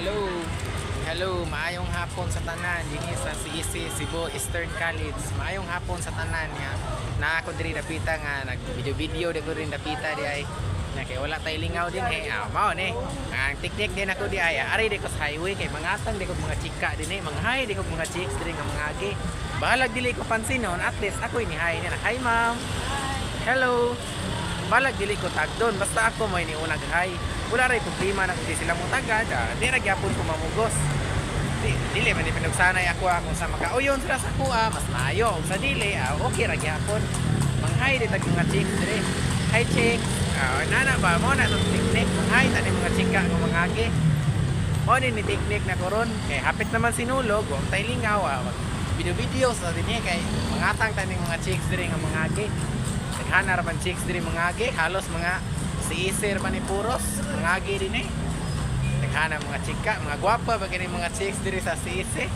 Hello. Hello, maayong hapon sa tanan dinhi sa CEC Cebu Eastern College. Maayong hapon sa tanan nga. Na ako diri dapita nga nag-video di ko rin dapita di ay. Na kay wala tay lingaw din mao ni. Ang teknik din ako di ay. Ari di ko sa highway kay mangatang di ko mga chika din mga hi di ko mga chicks diri nga mga agi. Balag dili ko pansinon at least ako ni hi na. Hi ma'am. Hello. Balag dili ko tagdon basta ako mo ini unag hi. Wala ray problema na kung di sila mo tagad, di ra gyapon ko mamugos. Dili man pinagsanay ako kung sa makauyon sila sa kuha, mas maayo. Sa dili, okay ra gyapon. Manghay di tag mga chicks dire. Hi chicks. Nana ba mo na tong teknik? Manghay tani mga chika nga mga agi. O ni teknik na koron kay hapit naman sinulog, wa tay lingaw. Video sa dinhi kay mangatang tani mga chicks dire nga mga agi. Naghana ra man chicks dire mga agi, halos mga si Isir man ni puros, mga agi din naghana mga chika, mga gwapa ba gani mga chicks diri sa CEC.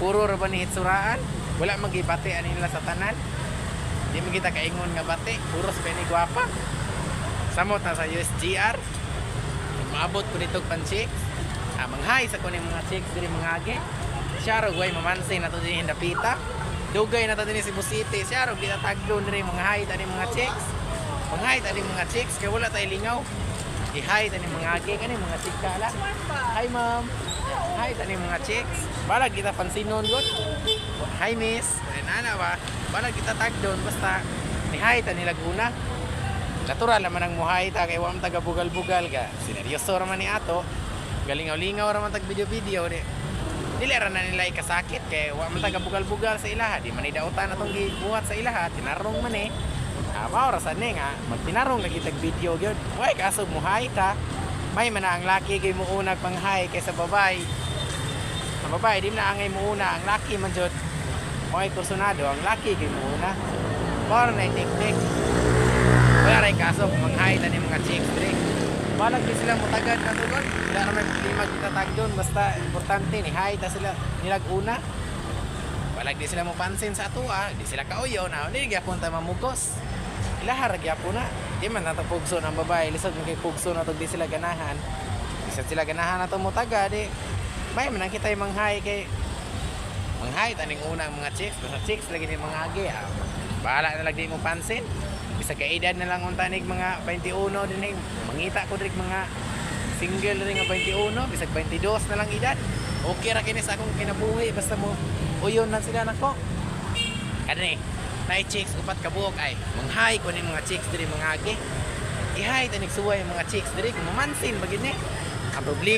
Puro ra ba ni hitsuraan, wala magibati ani nila sa tanan. Di mo kita kaingon nga bati, puros pa ni gwapa. Samot na sa USGR. Maabot ko dito pan chicks. Manghay sa kuning mga chicks diri mga agi. Siya ro guay mamansin na to din dapita. Dugay na to din si Busiti. Siya ro kita taglon diri mga hay tani mga chicks. Manghay tani mga chicks kay wala tay lingaw. I-hi tani mga agi kani mga chika la. Hi ma'am. Hi tani mga chicks. Balag kita pansinon gud. Hi miss. Nana ba? Balag kita tagdon basta ni hi tani laguna. Natural naman ang muhay ta kay wa man taga bugal-bugal ka. Seryoso ra man ni ato. Galingaw-lingaw ra man tag video-video di. Dili ra na nila ikasakit kay wa man taga bugal-bugal sa ilaha. Di man idautan atong gibuhat sa ilaha. Tinarong man maorasan nga magtinarong lagi tag video gyud. Way kaso muhay ta. May man ang laki kay mo unag panghay kaysa babae. Ang babae di na angay mo una, ang laki man jud. Moy kursunado ang laki kay mo una. Para na teknik. Wala ray kaso kung manghay ta ni mga chicks diri. Balag di sila mutagad na tugon. Wala ra may problema kita tagdon basta importante ni hay ta sila nilag una. Balag di sila mo pansin sa atua, di sila kauyo na di gyapon ta mamugos. Ilahar gyapon na. Di man natapugso ng babae, lisod man kay pugso na to di sila ganahan. Lisod sila ganahan na to mo taga di. May man kita manghay kay manghay taning unang mga chicks, basta chicks lagi ni mga agi. Bahala na lagi mo pansin. Bisa ka edad na lang untanig mga 21 din mangita ko diri mga single ring nga 21, bisag 22 na lang edad. Okay ra kini sa akong kinabuhi basta mo uyon lang sila nako. Kani nay chicks upat ka buok ay manghay ko ni mga chicks diri mga agi. I-hi tanig suway mga chicks diri kung mamansin bagid ni. Ang problema